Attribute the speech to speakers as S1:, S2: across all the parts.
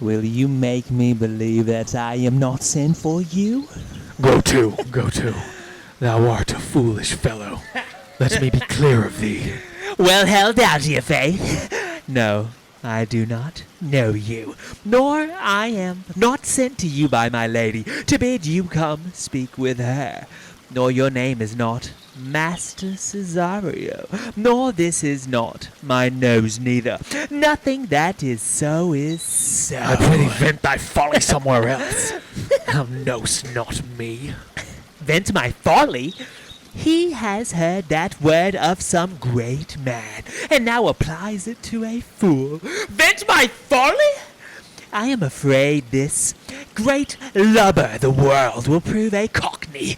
S1: Will you make me believe that I am not sent for you?
S2: Go to. Thou art a foolish fellow. Let me be clear of thee.
S1: Well held out, your faith. No, I do not know you, nor I am not sent to you by my lady to bid you come speak with her. Nor your name is not Master Cesario, nor this is not my nose neither. Nothing that is so is so.
S2: I prithee vent thy folly somewhere else. Thou know'st not me.
S1: Vent my folly? He has heard that word of some great man, and now applies it to a fool. Vent my folly? I am afraid this great lubber the world will prove a cockney.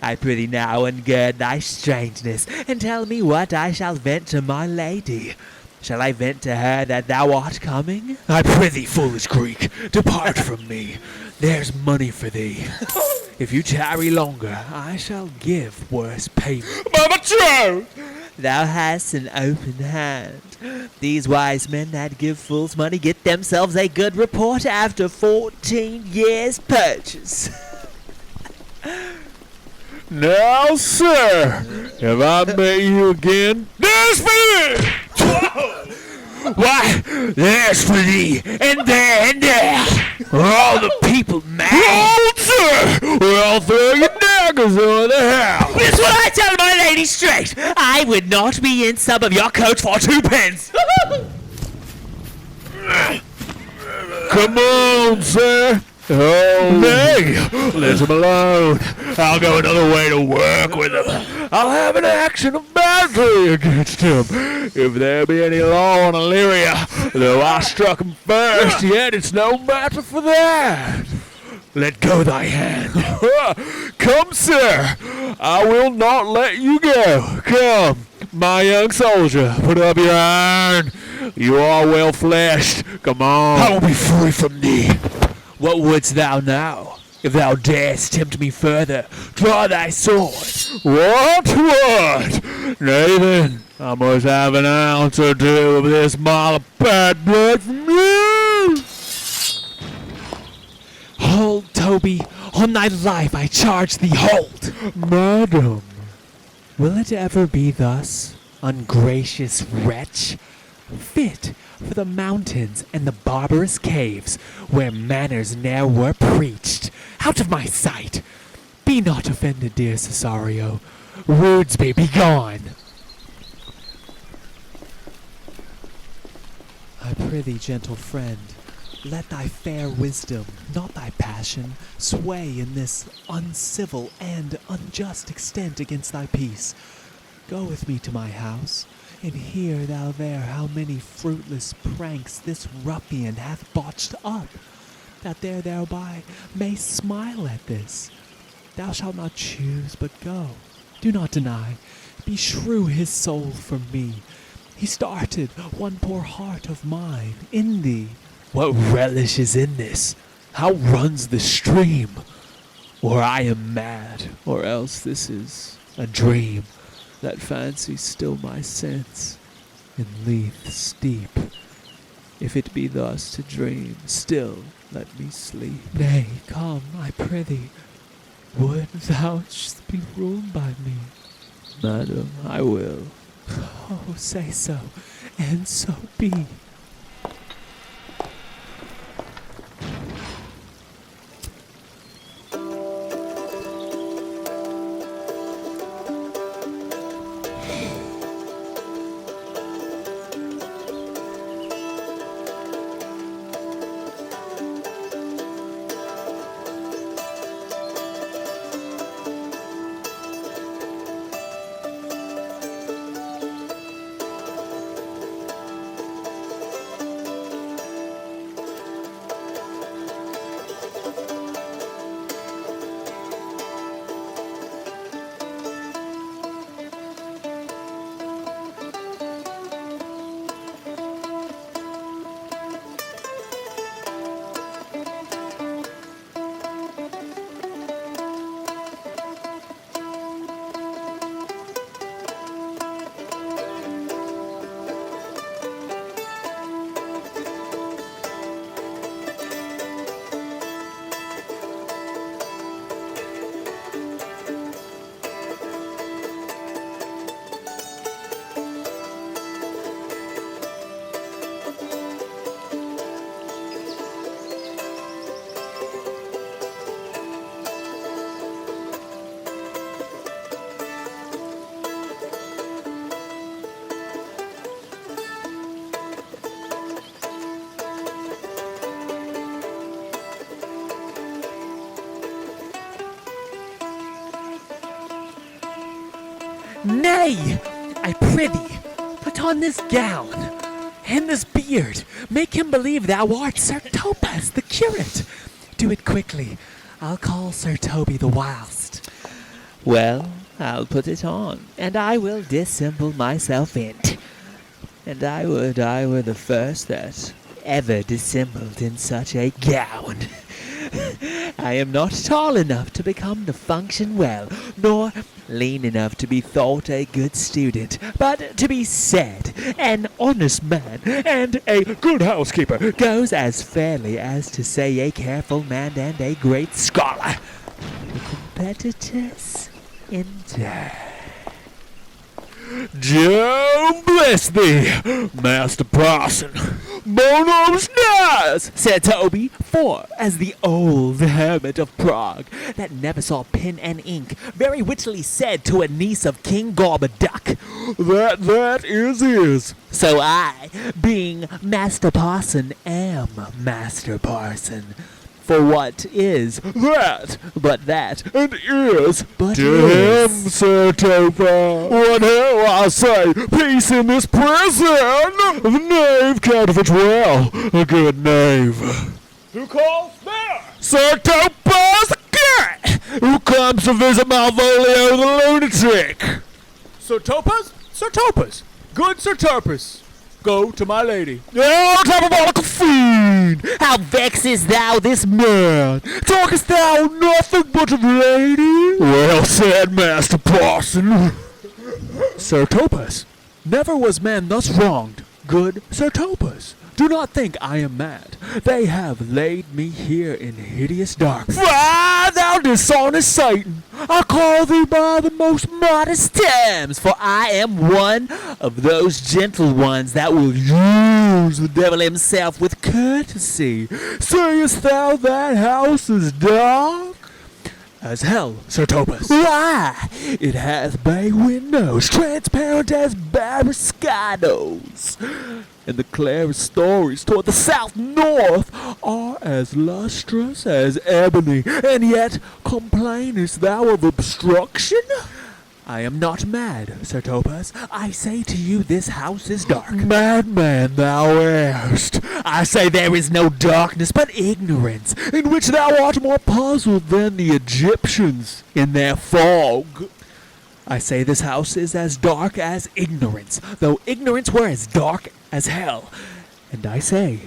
S1: I prithee now ungird thy strangeness, and tell me what I shall vent to my lady. Shall I vent to her that thou art coming?
S2: I prithee, foolish Greek, depart from me. There's money for thee. If you tarry longer, I shall give worse payment.
S1: Mama Joe! Thou hast an open hand. These wise men that give fools money get themselves a good report after 14 years' purchase.
S2: Now, sir, have I met you again? There's for thee! Why, there's for thee, and there, are all the people mad? Hold, sir! We'll throw your daggers on the house!
S1: This what I tell my lady straight. I would not be in some of your coach for 2 pence.
S2: Come on, sir! Oh, nay, let him alone. I'll go another way to work with him. I'll have an action of battery against him. If there be any law on Illyria, though I struck him first, yet it's no matter for that. Let go thy hand. Come, sir. I will not let you go. Come, my young soldier, put up your iron. You are well fleshed. Come on. I will be free from thee. What wouldst thou now? If thou darest tempt me further, draw thy sword. What? Nay then, I must have an ounce or two of this mile of bad blood from you.
S1: Hold, Toby. On thy life I charge thee, hold.
S2: Madam.
S1: Will it ever be thus, ungracious wretch? Fit for the mountains and the barbarous caves, where manners ne'er were preached. Out of my sight! Be not offended, dear Cesario. Rudesby, be gone! I prithee, gentle friend, let thy fair wisdom, not thy passion, sway in this uncivil and unjust extent against thy peace. Go with me to my house, and hear thou there how many fruitless pranks this ruffian hath botched up, that thereby may smile at this. Thou shalt not choose but go. Do not deny. Beshrew his soul from me. He started one poor heart of mine in thee.
S2: What relish is in this? How runs the stream? Or I am mad, or else this is a dream. That fancy still my sense, in Lethe steep. If it be thus to dream, still let me sleep.
S1: Nay, come, I prithee. Would thou shouldst be ruled by me.
S2: Madam, I will.
S1: Oh, say so, and so be. Nay, I prithee, put on this gown and this beard. Make him believe thou art Sir Topaz, the curate. Do it quickly. I'll call Sir Toby the whilst.
S3: Well, I'll put it on, and I will dissemble myself in't. And I would I were the first that ever dissembled in such a gown. I am not tall enough to become to function well, nor lean enough to be thought a good student, but to be said an honest man and a good housekeeper goes as fairly as to say a careful man and a great scholar. The competitors endure.
S2: Jove bless thee, Master Parson. Bonum stars,
S1: said Toby, for, as the old hermit of Prague, that never saw pen and ink, very wittily said to a niece of King Gorboduc,
S2: that is.
S1: So I, being Master Parson, am Master Parson. For what is
S2: That,
S1: but that,
S2: and is,
S1: but
S2: damn,
S1: is.
S2: Sir Topaz. What hell I say, peace in this prison. The knave counterfeits well, a good knave. Who calls there? Sir Topaz the curate, who comes to visit Malvolio the lunatic.
S4: Sir Topaz? Sir Topaz! Good Sir Topaz! Go to my lady.
S2: Oh, diabolical fiend!
S1: How vexest thou this man?
S2: Talkest thou nothing but of lady? Well said, Master Parson.
S4: Sir Topaz, never was man thus wronged. Good Sir Topaz, do not think I am mad. They have laid me here in hideous darkness.
S2: Fly, thou dishonest Satan!
S1: I call thee by the most modest terms, for I am one of those gentle ones that will use the devil himself with courtesy.
S2: Sayest thou that house is dark?
S4: As hell, Sir Topaz.
S1: Why, it hath bay windows, transparent as barricades, and the clearest stories toward the south-north are as lustrous as ebony, and yet complainest thou of obstruction?
S4: I am not mad, Sir Topaz. I say to you this house is dark.
S2: Madman thou erst.
S1: I say there is no darkness but ignorance,
S2: In which thou art more puzzled than the Egyptians in their fog.
S4: I say this house is as dark as ignorance, though ignorance were as dark as hell. And I say,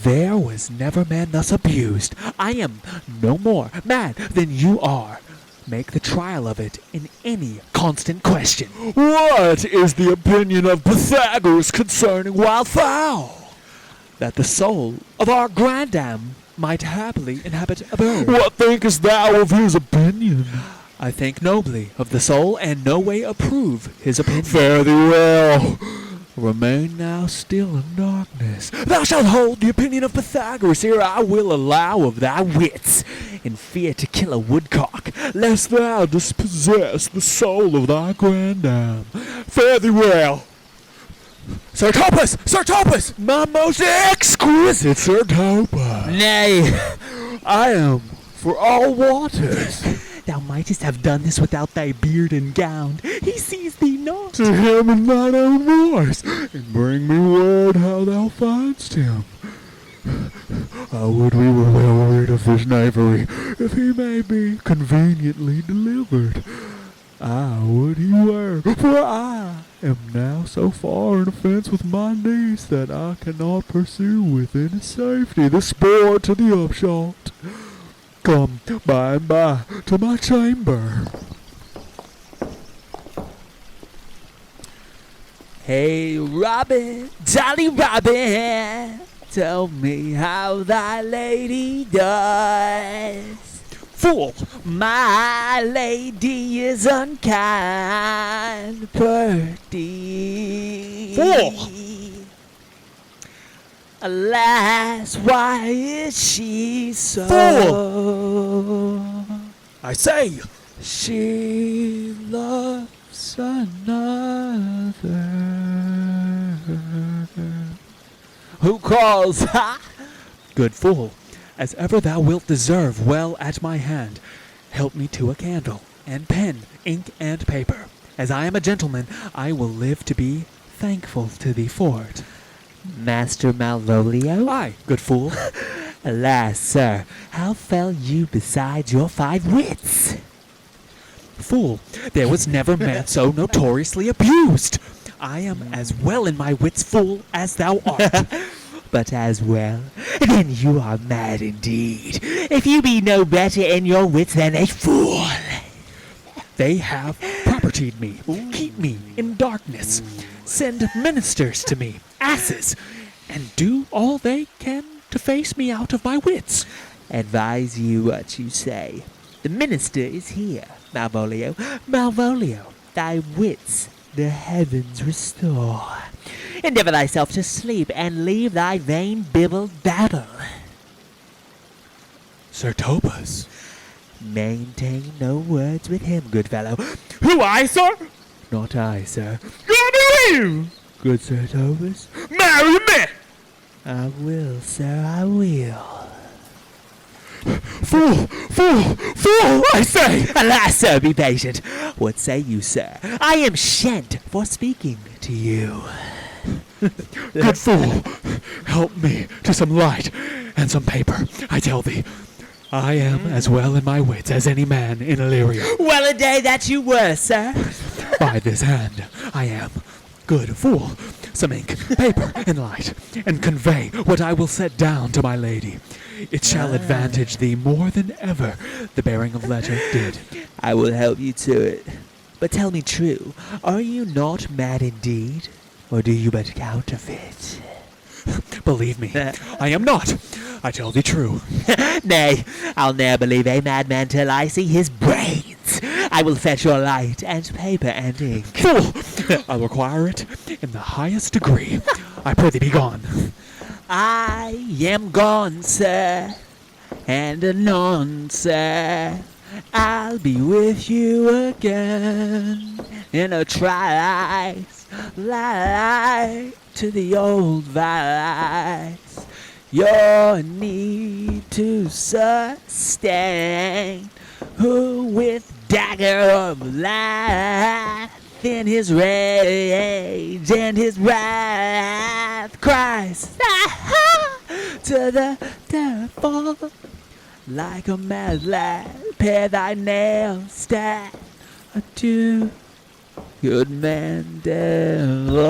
S4: there was never man thus abused. I am no more mad than you are. Make the trial of it in any constant question.
S2: What is the opinion of Pythagoras concerning wildfowl?
S4: That the soul of our grandam might happily inhabit a bird.
S2: What thinkest thou of his opinion?
S4: I think nobly of the soul, and no way approve his opinion.
S2: Fare thee well.
S4: Remain now still in darkness. Thou shalt hold the opinion of Pythagoras, ere I will allow of thy wits, in fear to kill a woodcock,
S2: Lest thou dispossess the soul of thy grandam. Fare thee well.
S4: Sir Topaz! Sir Topaz!
S2: My most exquisite Sir Topaz.
S1: Nay,
S2: I am for all waters.
S1: thou mightest have done this without thy beard and gown. He sees thee not.
S2: To him in thine own voice, and bring me word how thou find'st him. I would we were well rid of this knavery, if he may be conveniently delivered. I would he were, for I am now so far in offence with my niece that I cannot pursue with any safety the sport to the upshot. Come by and by to my chamber.
S1: Hey, Robin, Jolly Robin, tell me how thy lady does.
S4: Fool!
S1: My lady is unkind, pretty.
S4: Fool!
S1: Alas, why is she so?
S4: I say,
S1: She loves another. Who calls? Ha!
S4: good fool, as ever thou wilt deserve well at my hand, help me to a candle, and pen, ink, and paper, As I am a gentleman, I will live to be thankful to thee for it.
S3: Master Malvolio?
S4: Aye, good fool.
S3: Alas, sir, how fell you beside your 5 wits?
S4: Fool, there was never man so notoriously abused. I am as well in my wits, fool, as thou art.
S3: But as well, then you are mad indeed, if you be no better in your wits than a fool.
S4: They have propertied me, keep me in darkness, send ministers to me, asses, and do all they can to face me out of my wits.
S3: Advise you what you say. The minister is here, Malvolio. Malvolio, thy wits the heavens restore. Endeavor thyself to sleep, and leave thy vain bibble babble.
S4: Sir Topas.
S3: Maintain no words with him, good fellow.
S2: Who, I, sir?
S4: Not I, sir.
S2: God you!
S4: Good Sir Topas.
S2: Marry me!
S3: I will, sir, I will.
S2: Fool! Fool! Fool, I say!
S3: Alas, sir, be patient. What say you, sir? I am shent for speaking to you.
S4: Good fool, help me to some light and some paper, I tell thee. I am as well in my wits as any man in Illyria.
S3: Well a day that you were, sir.
S4: By this hand, I am. Good fool, some ink, paper, and light, and convey what I will set down to my lady. It shall advantage thee more than ever the bearing of letter did.
S3: I will help you to it. But tell me true, are you not mad indeed, or do you but counterfeit?
S4: Believe me, I am not. I tell thee true.
S3: Nay, I'll ne'er believe a madman till I see his brains. I will fetch your light and paper and ink.
S4: Fool! I'll require it in the highest degree. I pray thee be gone.
S3: I am gone, sir, and anon, sir, I'll be with you again in a twilight, light to the old vice. Your need to sustain, who with dagger of life in his rage and his wrath cries to the devil like a mad lad. Pare thy nails, stand adieu, good man, devil.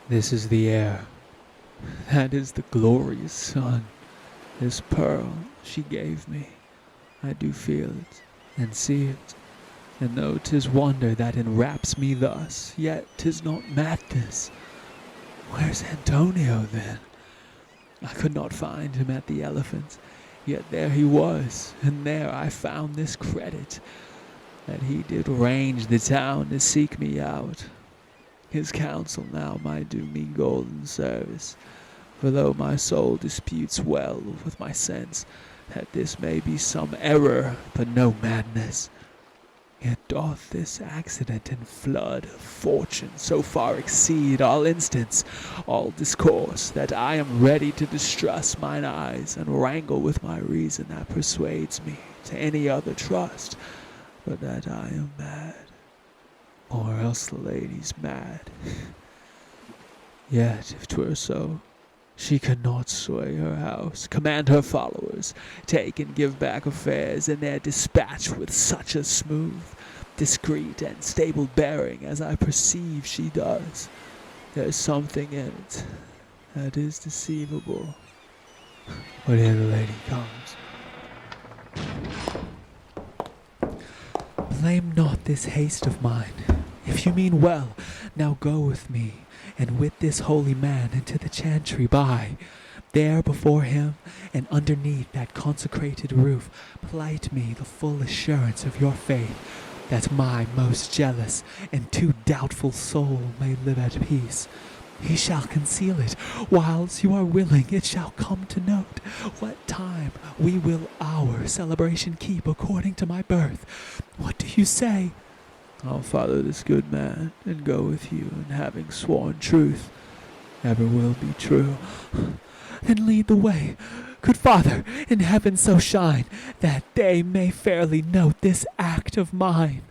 S4: This is the air. That is the glorious sun. This pearl she gave me. I do feel it and see it. And though 'tis wonder that enwraps me thus, yet 'tis not madness. Where's Antonio then? I could not find him at the Elephants, yet there he was, and there I found this credit, that he did range the town to seek me out. His counsel now might do me golden service, for though my soul disputes well with my sense that this may be some error, but no madness, yet doth this accident and flood of fortune so far exceed all instance, all discourse, that I am ready to distrust mine eyes and wrangle with my reason that persuades me to any other trust, but that I am mad. Or else the lady's mad. Yet, if 'twere so, she could not sway her house, command her followers, take and give back affairs in their dispatch with such a smooth, discreet, and stable bearing as I perceive she does. There's something in it that is deceivable. But here the lady comes. Blame not this haste of mine. If you mean well, now go with me, and with this holy man into the chantry by. There before him, and underneath that consecrated roof, plight me the full assurance of your faith, that my most jealous and too doubtful soul may live at peace. He shall conceal it, whiles you are willing it shall come to note what time we will our celebration keep according to my birth. What do you say? I'll follow this good man, and go with you, and having sworn truth, ever will be true. Then lead the way, good Father, in heaven so shine, that they may fairly note this act of mine.